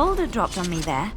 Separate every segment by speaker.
Speaker 1: boulder dropped on me there.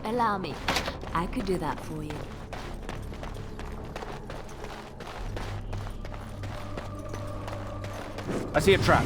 Speaker 1: Allow me. I could do that for you.
Speaker 2: I see a trap.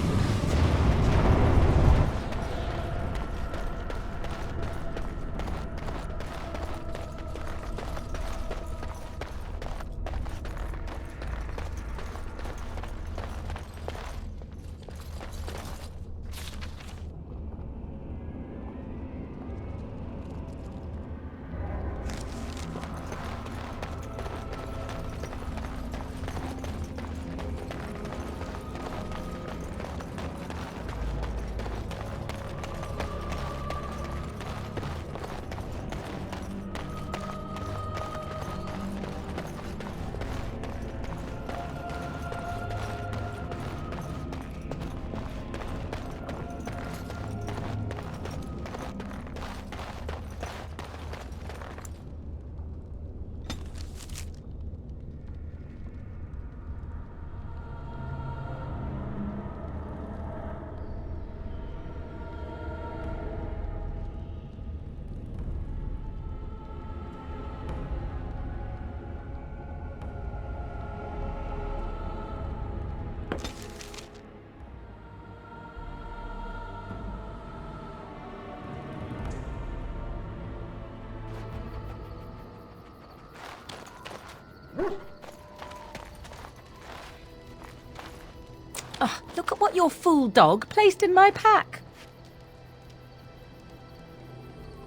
Speaker 3: Oh, look at what your fool dog placed in my pack.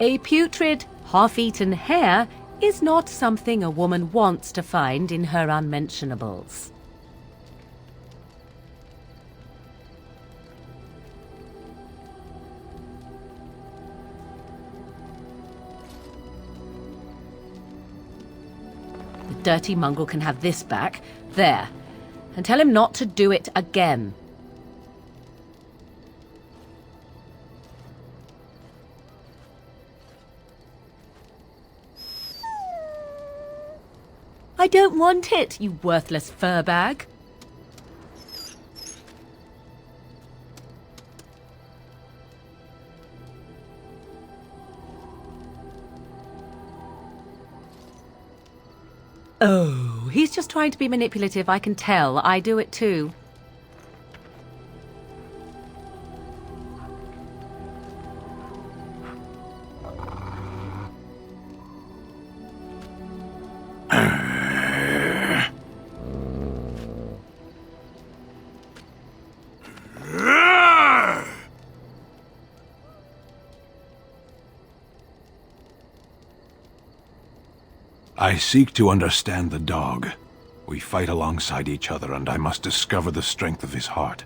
Speaker 3: A putrid, half-eaten hare is not something a woman wants to find in her unmentionables. that dirty mongrel can have this back. There. And tell him not to do it again. I don't want it, you worthless fur bag. Oh, he's just trying to be manipulative, I can tell. I do it too.
Speaker 2: I seek to understand the dog. We fight alongside each other, and I must discover the strength of his heart.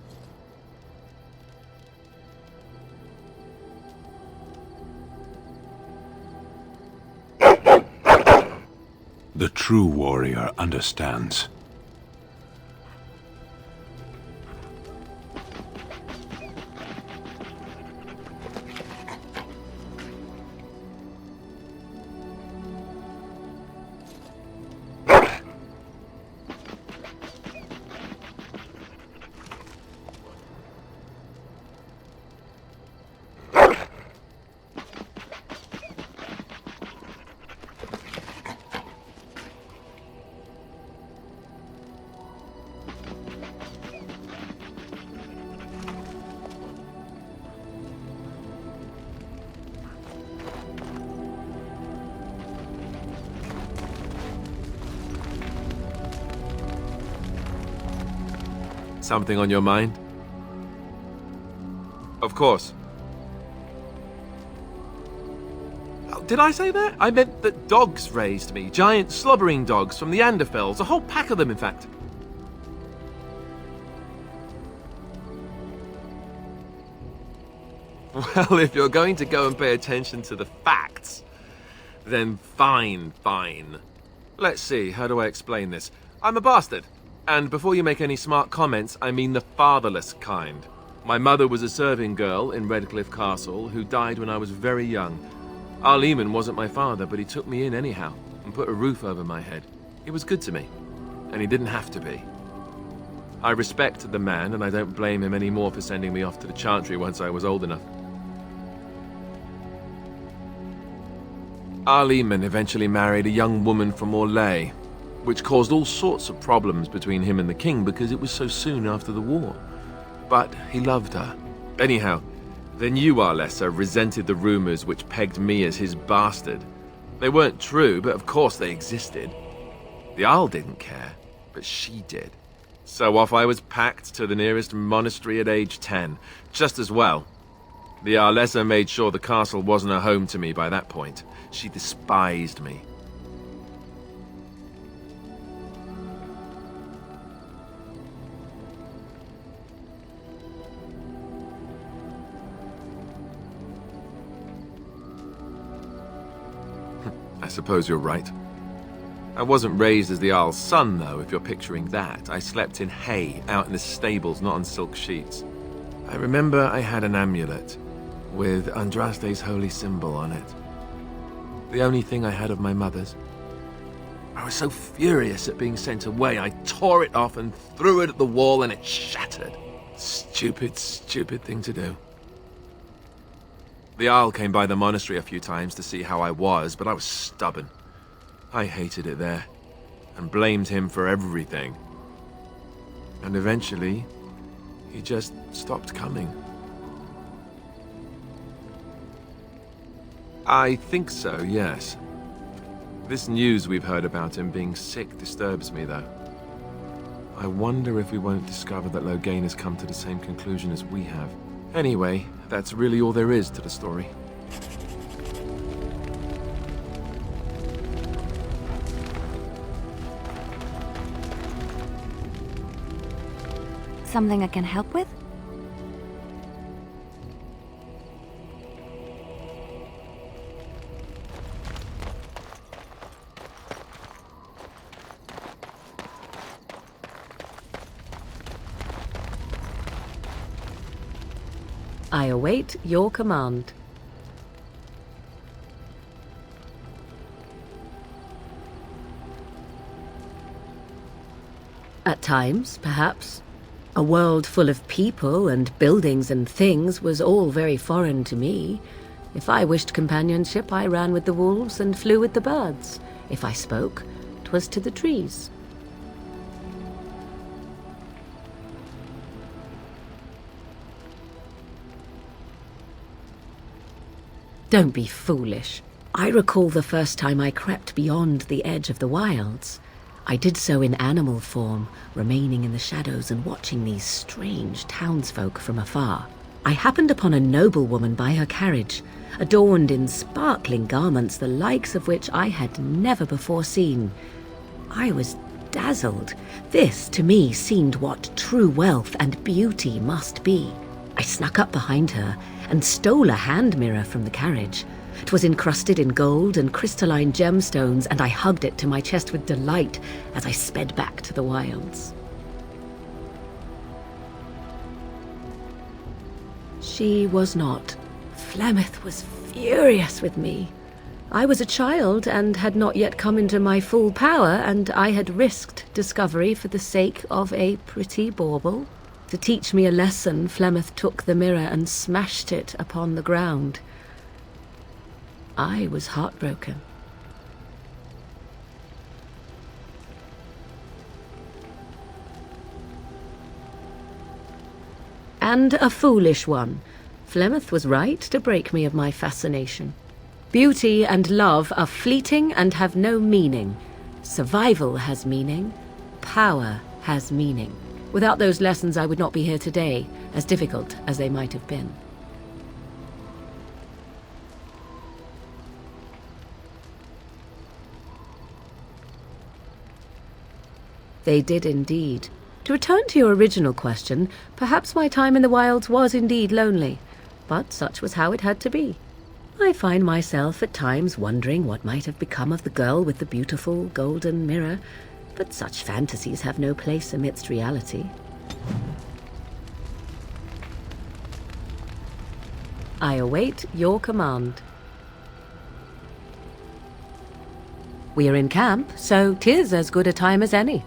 Speaker 2: The true warrior understands.
Speaker 4: Something on your mind? Of course. Oh, did I say that? I meant that dogs raised me. Giant slobbering dogs from the Anderfells. A whole pack of them, in fact. Well, if you're going to go and pay attention to the facts, then fine. Let's see, how do I explain this? I'm a bastard. And before you make any smart comments, I mean the fatherless kind. My mother was a serving girl in Redcliffe Castle who died when I was very young. Arl Eamon wasn't my father, but he took me in anyhow and put a roof over my head. He was good to me, and he didn't have to be. I respect the man, and I don't blame him anymore for sending me off to the Chantry once I was old enough. Arl Eamon eventually married a young woman from Orlais, which caused all sorts of problems between him and the king because it was so soon after the war. But he loved her. Anyhow, the new Arlessa resented the rumors which pegged me as his bastard. They weren't true, but of course they existed. The Arl didn't care, but she did. So off I was packed to the nearest monastery at age 10, just as well. The Arlessa made sure the castle wasn't a home to me by that point. She despised me. I suppose you're right. I wasn't raised as the Arl's son, though, if you're picturing that. I slept in hay, out in the stables, not on silk sheets. I remember I had an amulet with Andraste's holy symbol on it. The only thing I had of my mother's. I was so furious at being sent away, I tore it off and threw it at the wall and it shattered. Stupid thing to do. The Arl came by the monastery a few times to see how I was, but I was stubborn. I hated it there, and blamed him for everything. And eventually, he just stopped coming. I think so, yes. This news we've heard about him being sick disturbs me, though. I wonder if we won't discover that Loghain has come to the same conclusion as we have. Anyway, that's really all there is to the story.
Speaker 1: Something I can help with?
Speaker 3: I await your command. At times, perhaps. A world full of people and buildings and things was all very foreign to me. If I wished companionship, I ran with the wolves and flew with the birds. If I spoke, 'twas to the trees. Don't be foolish. I recall the first time I crept beyond the edge of the wilds. I did so in animal form, remaining in the shadows and watching these strange townsfolk from afar. I happened upon a noblewoman by her carriage, adorned in sparkling garments the likes of which I had never before seen. I was dazzled. This, to me, seemed what true wealth and beauty must be. I snuck up behind her and stole a hand mirror from the carriage. It was encrusted in gold and crystalline gemstones, and I hugged it to my chest with delight as I sped back to the wilds. She was not. Flemeth was furious with me. I was a child and had not yet come into my full power, and I had risked discovery for the sake of a pretty bauble. To teach me a lesson, Flemeth took the mirror and smashed it upon the ground. I was heartbroken. And a foolish one. Flemeth was right to break me of my fascination. Beauty and love are fleeting and have no meaning. Survival has meaning. Power has meaning. Without those lessons, I would not be here today, as difficult as they might have been. They did indeed. To return to your original question, perhaps my time in the wilds was indeed lonely, but such was how it had to be. I find myself at times wondering what might have become of the girl with the beautiful golden mirror, but such fantasies have no place amidst reality. I await your command. We are in camp, so 'tis as good a time as any.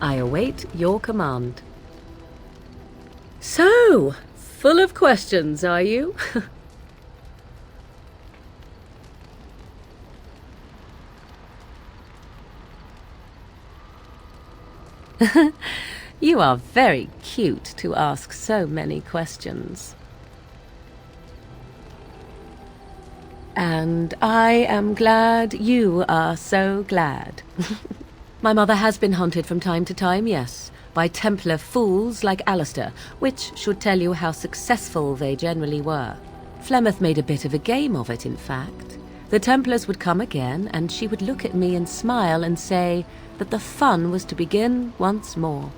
Speaker 3: I await your command. So, full of questions, are you? You are very cute to ask so many questions. And I am glad you are so glad. My mother has been hunted from time to time, yes, by Templar fools like Alistair, which should tell you how successful they generally were. Flemeth made a bit of a game of it, in fact. The Templars would come again, and she would look at me and smile and say that the fun was to begin once more.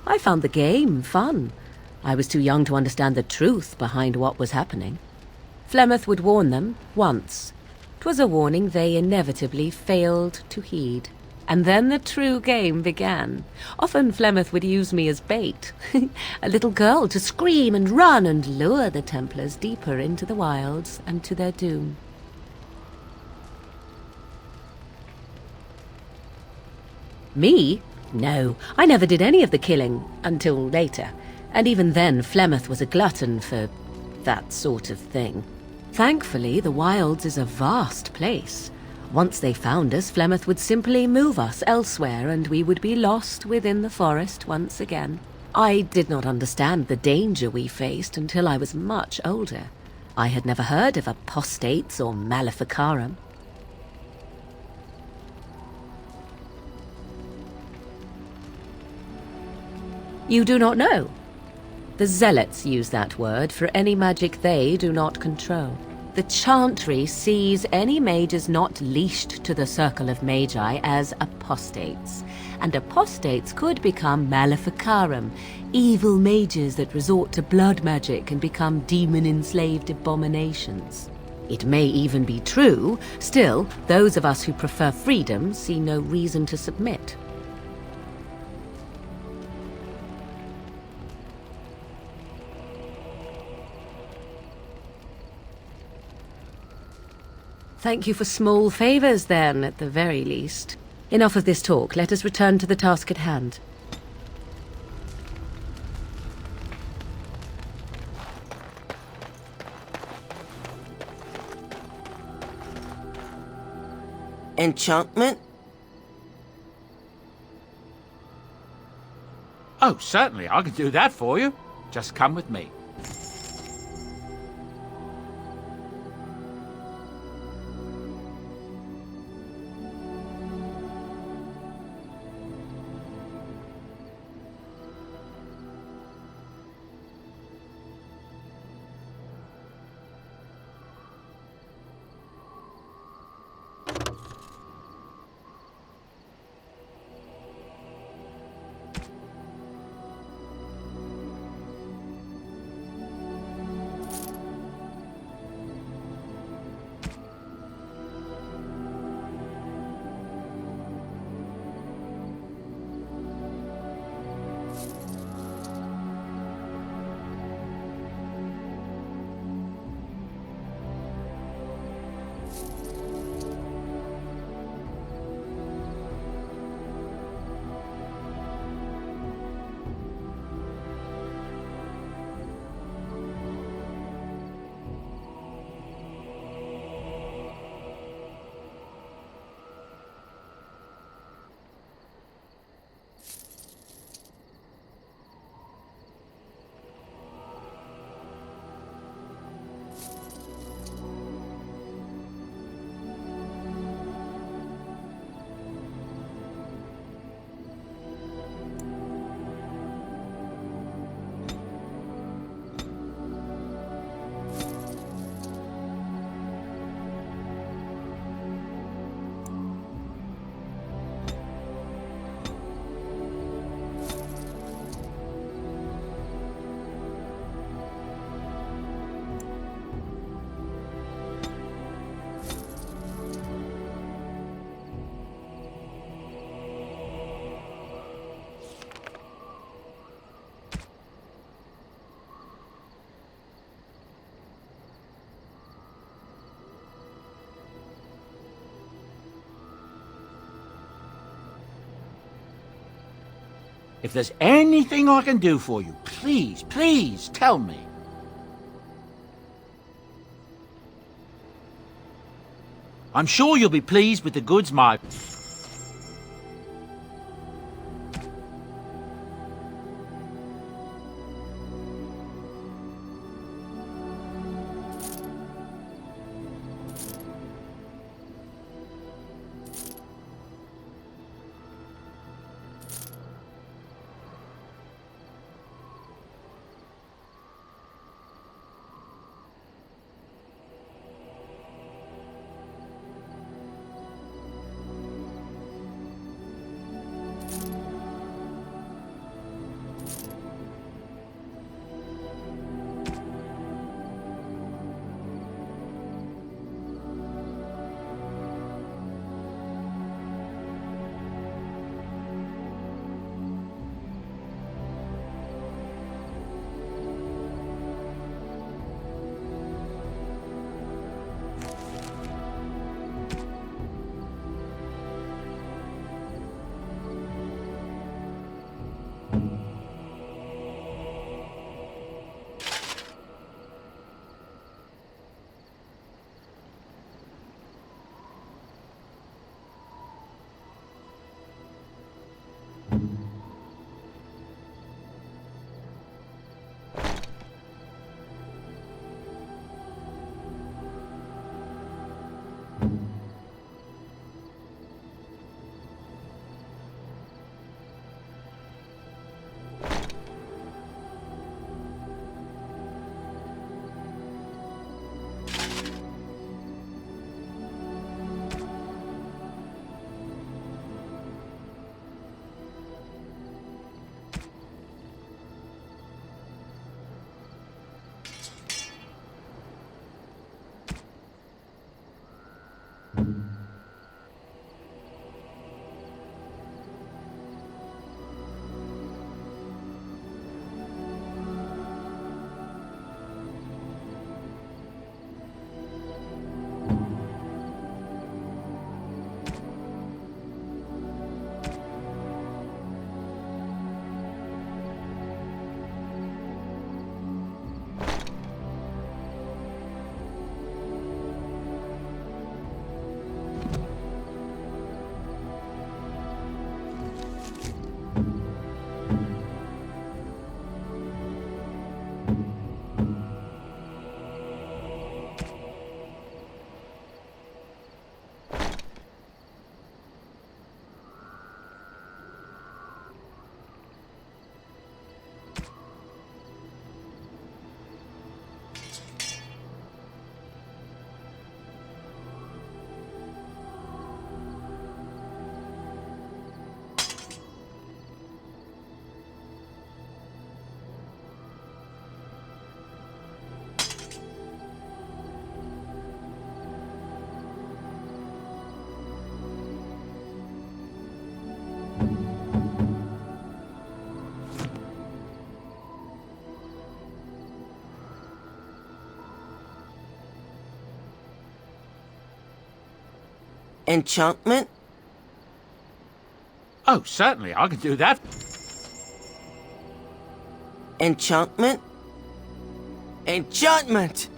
Speaker 3: I found the game fun. I was too young to understand the truth behind what was happening. Flemeth would warn them once. 'Twas a warning they inevitably failed to heed. And then the true game began. Often Flemeth would use me as bait, a little girl to scream and run and lure the Templars deeper into the wilds and to their doom. Me? No, I never did any of the killing, until later. And even then, Flemeth was a glutton for that sort of thing. Thankfully, the wilds is a vast place. Once they found us, Flemeth would simply move us elsewhere, and we would be lost within the forest once again. I did not understand the danger we faced until I was much older. I had never heard of apostates or maleficarum. You do not know? The Zealots use that word for any magic they do not control. The Chantry sees any mages not leashed to the Circle of Magi as apostates, and apostates could become maleficarum, evil mages that resort to blood magic and become demon-enslaved abominations. It may even be true. Still, those of us who prefer freedom see no reason to submit. Thank you for small favors, then, at the very least. Enough of this talk. Let us return to the task at hand.
Speaker 5: Enchantment?
Speaker 6: Oh, certainly, I can do that for you. Just come with me. If there's anything I can do for you, please, please tell me. I'm sure you'll be pleased with the goods my...
Speaker 5: Enchantment?
Speaker 6: Oh, certainly, I can do that.
Speaker 5: Enchantment? Enchantment!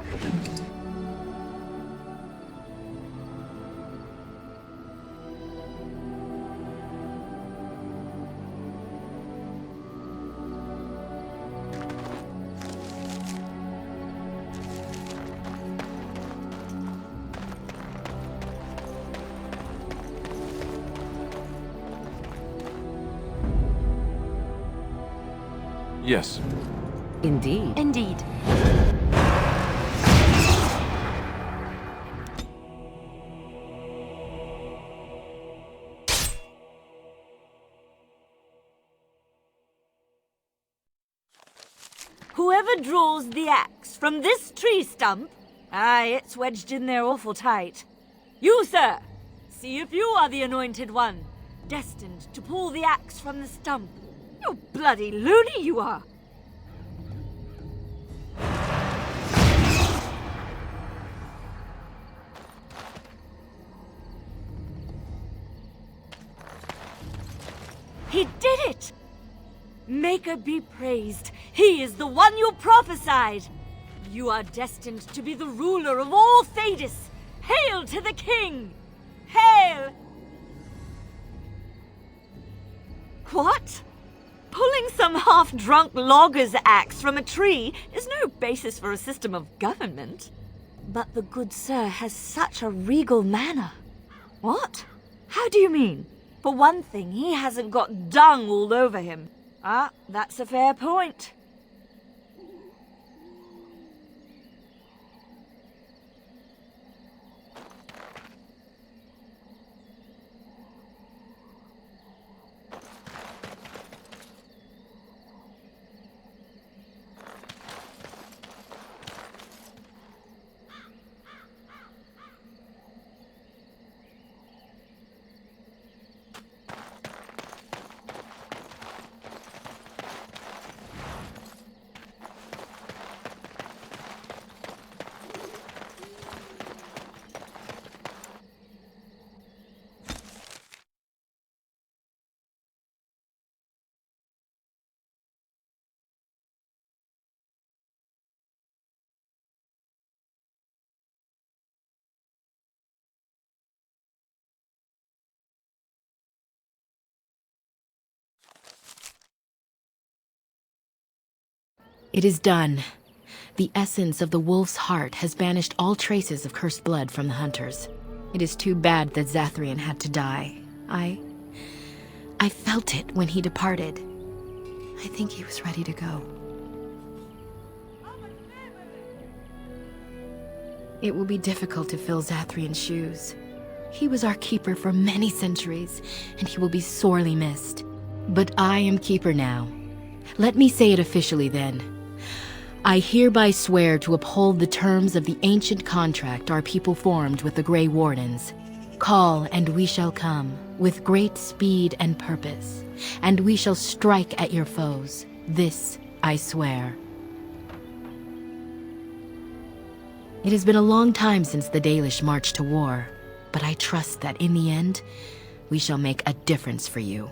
Speaker 4: Yes.
Speaker 3: Indeed.
Speaker 1: Indeed. Whoever draws the axe from this tree stump, aye, it's wedged in there awful tight. You, sir, see if you are the anointed one, destined to pull the axe from the stump. You bloody loony you are! He did it! Maker be praised. He is the one you prophesied. You are destined to be the ruler of all Thedas. Hail to the king! Hail! What? Pulling some half-drunk logger's axe from a tree is no basis for a system of government. But the good sir has such a regal manner. What? How do you mean? For one thing, he hasn't got dung all over him. Ah, that's a fair point.
Speaker 7: It is done. The essence of the wolf's heart has banished all traces of cursed blood from the hunters. It is too bad that Zathrian had to die. I felt it when he departed. I think he was ready to go. It will be difficult to fill Zathrian's shoes. He was our keeper for many centuries, and he will be sorely missed. But I am keeper now. Let me say it officially then. I hereby swear to uphold the terms of the ancient contract our people formed with the Grey Wardens. Call, and we shall come, with great speed and purpose, and we shall strike at your foes. This I swear. It has been a long time since the Dalish marched to war, but I trust that in the end, we shall make a difference for you.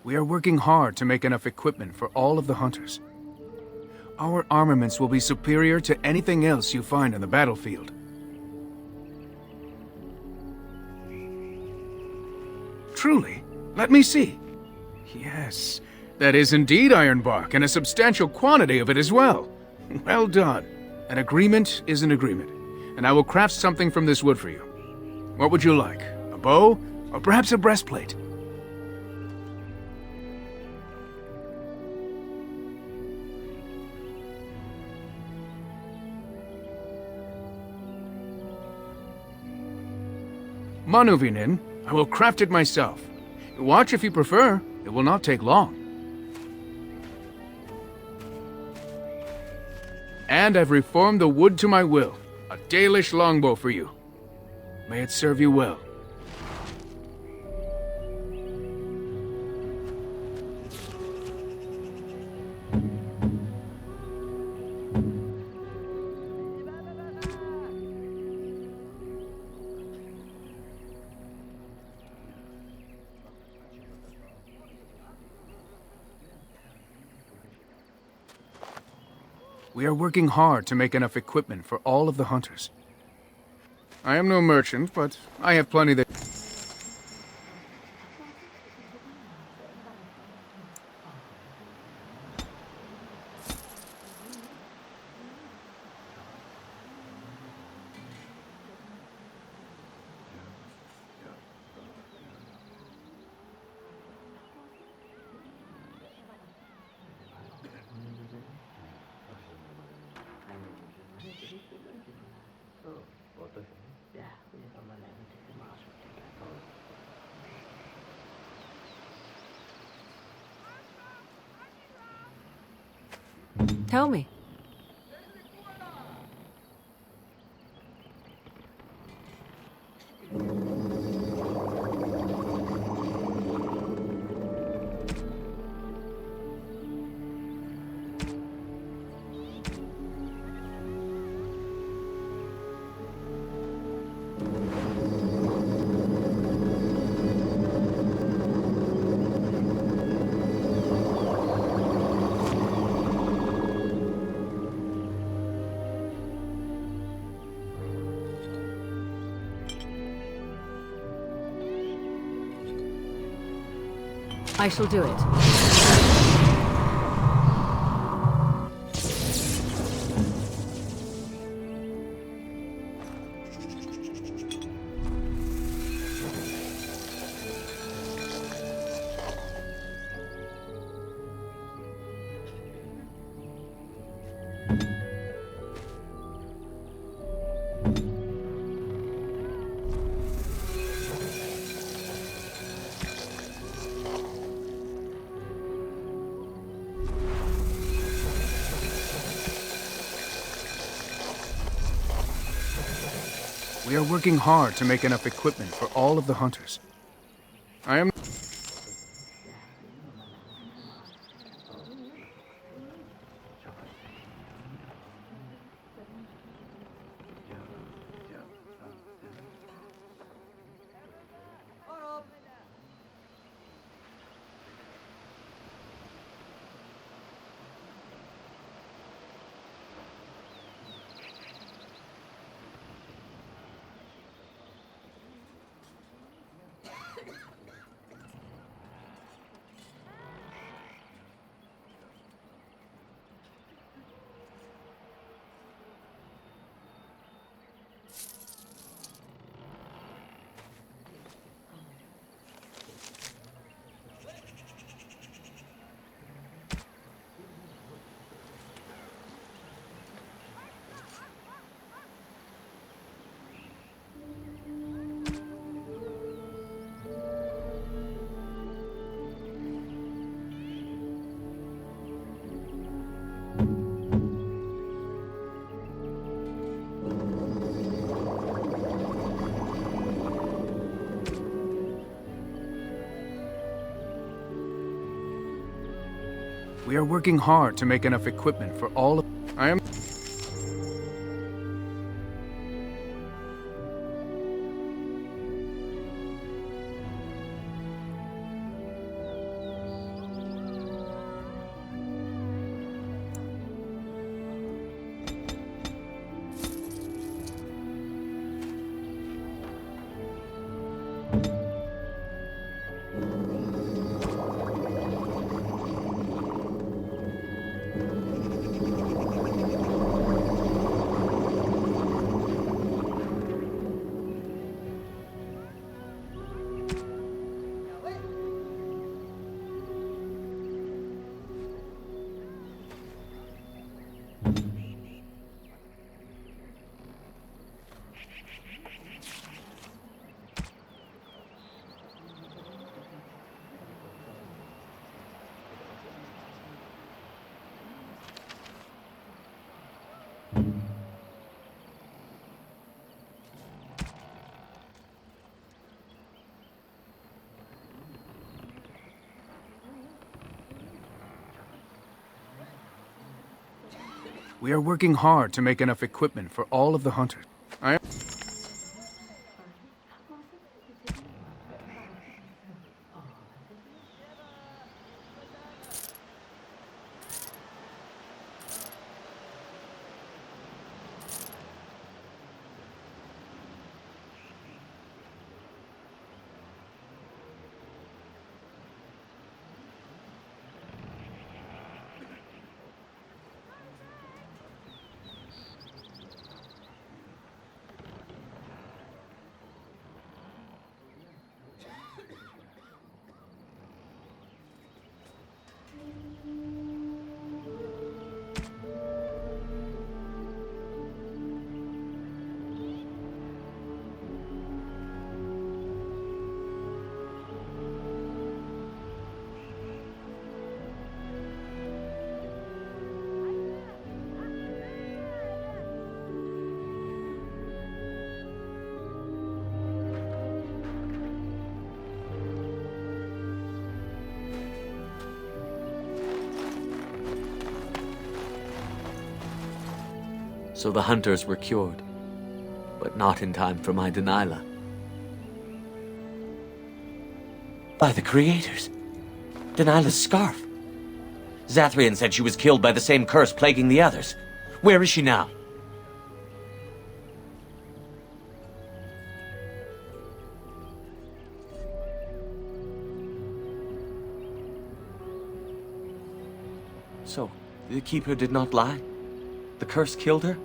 Speaker 8: We are working hard to make enough equipment for all of the hunters. Our armaments will be superior to anything else you find on the battlefield. Truly? Let me see. Yes, that is indeed ironbark, and a substantial quantity of it as well. Well done. An agreement is an agreement, and I will craft something from this wood for you. What would you like? A bow, or perhaps a breastplate? Manuvinin, I will craft it myself. Watch if you prefer. It will not take long. And I've reformed the wood to my will. A Dalish longbow for you. May it serve you well. We are working hard to make enough equipment for all of the hunters. I am no merchant, but I have plenty that...
Speaker 3: Tell me. I shall do it.
Speaker 8: We are working hard to make enough equipment for all of the hunters. I am... We are working hard to make enough equipment for all of... I am... We are working hard to make enough equipment for all of the hunters.
Speaker 9: So the hunters were cured, but not in time for my Delilah.
Speaker 10: By the creators. Delilah's scarf. Zathrian said she was killed by the same curse plaguing the others. Where is she now? So, the Keeper did not lie? The curse killed her?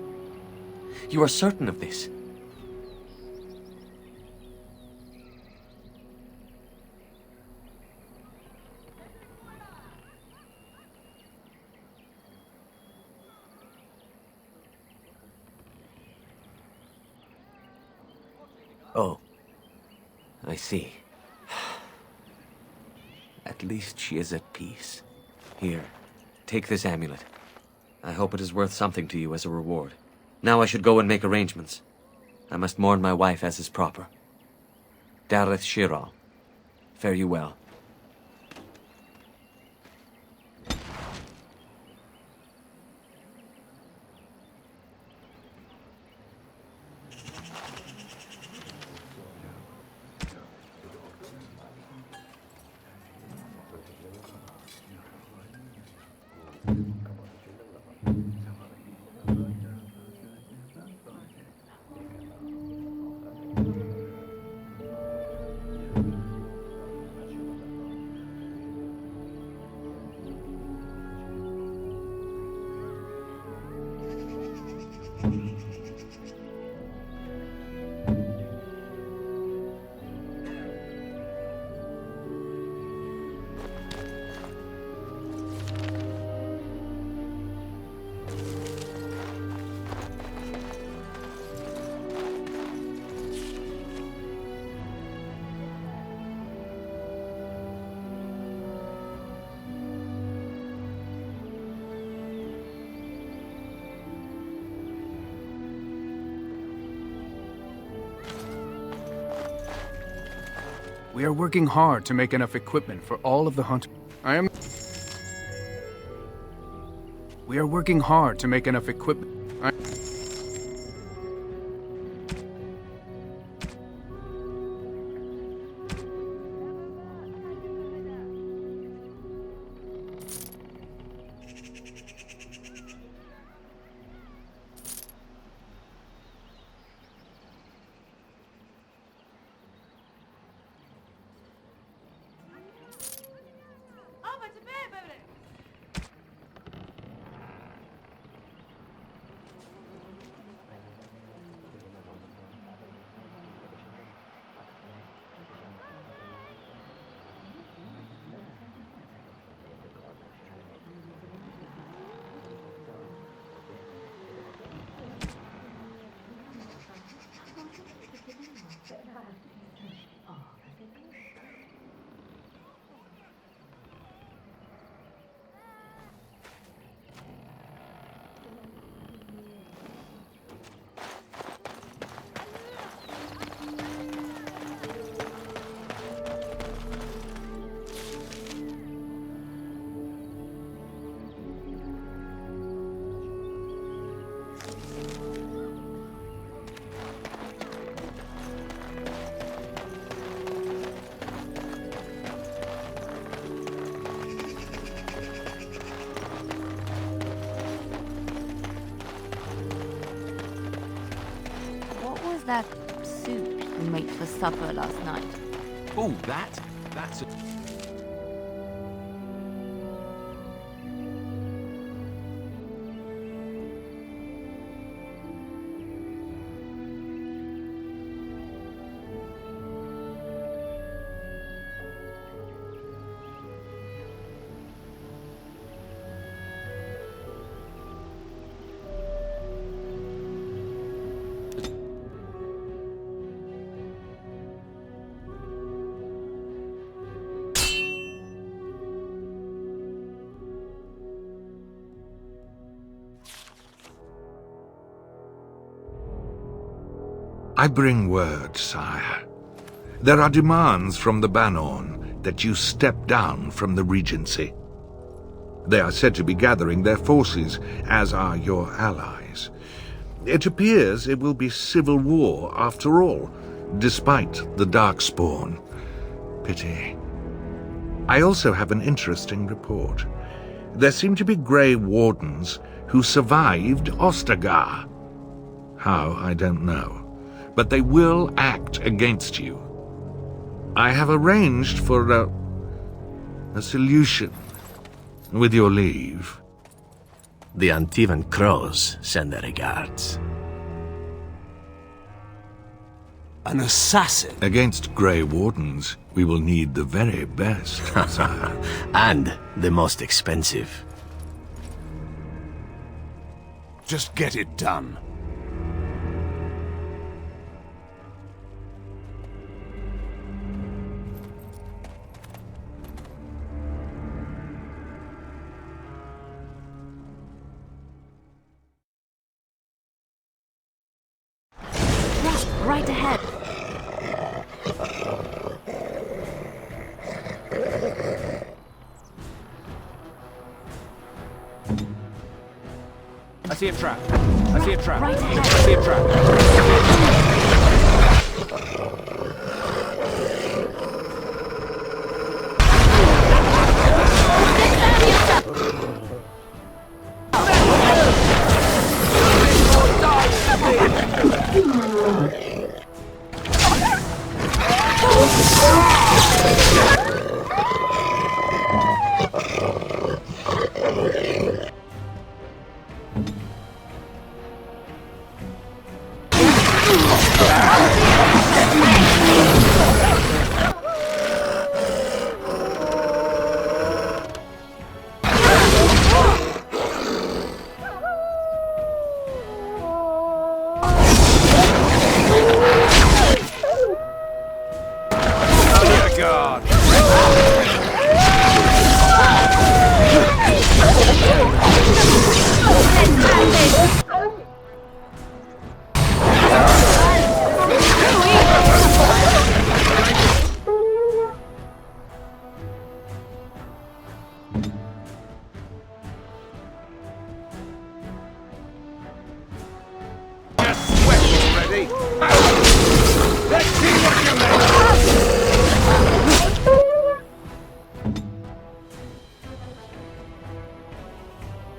Speaker 10: You are certain of this? Oh, I see. At least she is at peace. Here, take this amulet. I hope it is worth something to you as a reward. Now I should go and make arrangements. I must mourn my wife as is proper. Dareth Shiral, fare you well.
Speaker 8: We are working hard to make enough equipment for all of the hunters. We are working hard to make enough equipment.
Speaker 11: that soup you made for supper last night?
Speaker 4: Oh, that's a...
Speaker 12: I bring word, sire. There are demands from the Banorn that you step down from the Regency. They are said to be gathering their forces, as are your allies. It appears it will be civil war after all, despite the Darkspawn. Pity. I also have an interesting report. There seem to be Grey Wardens who survived Ostagar. How, I don't know. But they will act against you. I have arranged for a solution, with your leave.
Speaker 13: The Antivan Crows send their regards. An assassin?
Speaker 12: Against Grey Wardens, we will need the very best, sire.
Speaker 13: And the most expensive.
Speaker 2: Just get it done.
Speaker 1: Right ahead.
Speaker 8: I see a trap. I see a trap.
Speaker 1: Right ahead.
Speaker 8: I see a trap.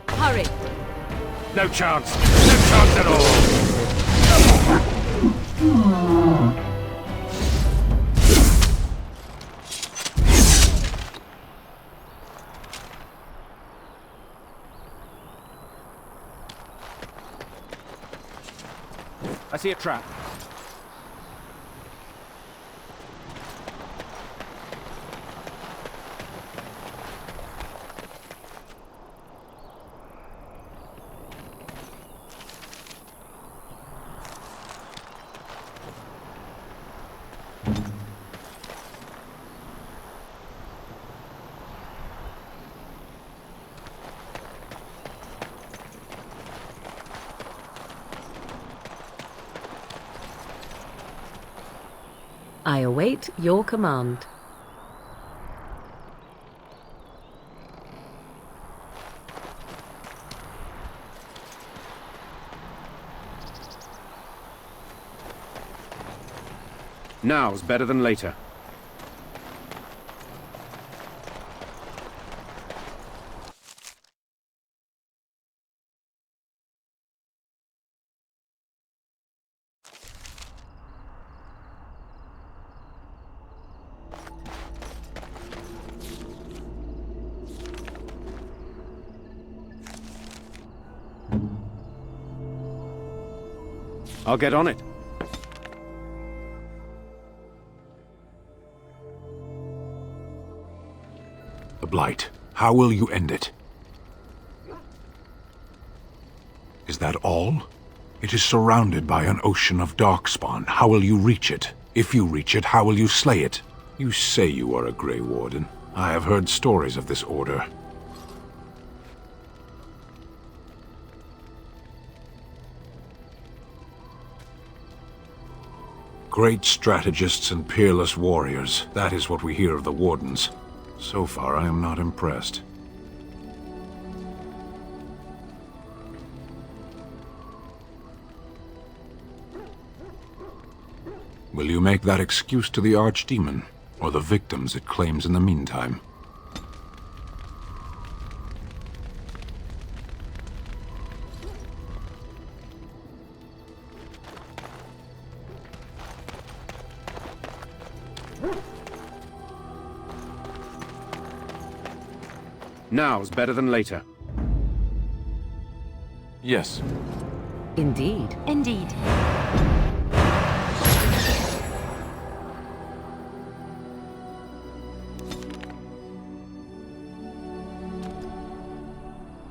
Speaker 1: Hurry.
Speaker 8: No chance. No chance at all. I see a trap.
Speaker 3: I await your command.
Speaker 8: Now's better than later. I'll get on it.
Speaker 2: The Blight. How will you end it? Is that all? It is surrounded by an ocean of darkspawn. How will you reach it? If you reach it, how will you slay it? You say you are a Grey Warden. I have heard stories of this order. Great strategists and peerless warriors. That is what we hear of the Wardens. So far, I am not impressed. Will you make that excuse to the Archdemon, or the victims it claims in the meantime?
Speaker 8: Now's better than later.
Speaker 2: Yes.
Speaker 3: Indeed.
Speaker 11: Indeed.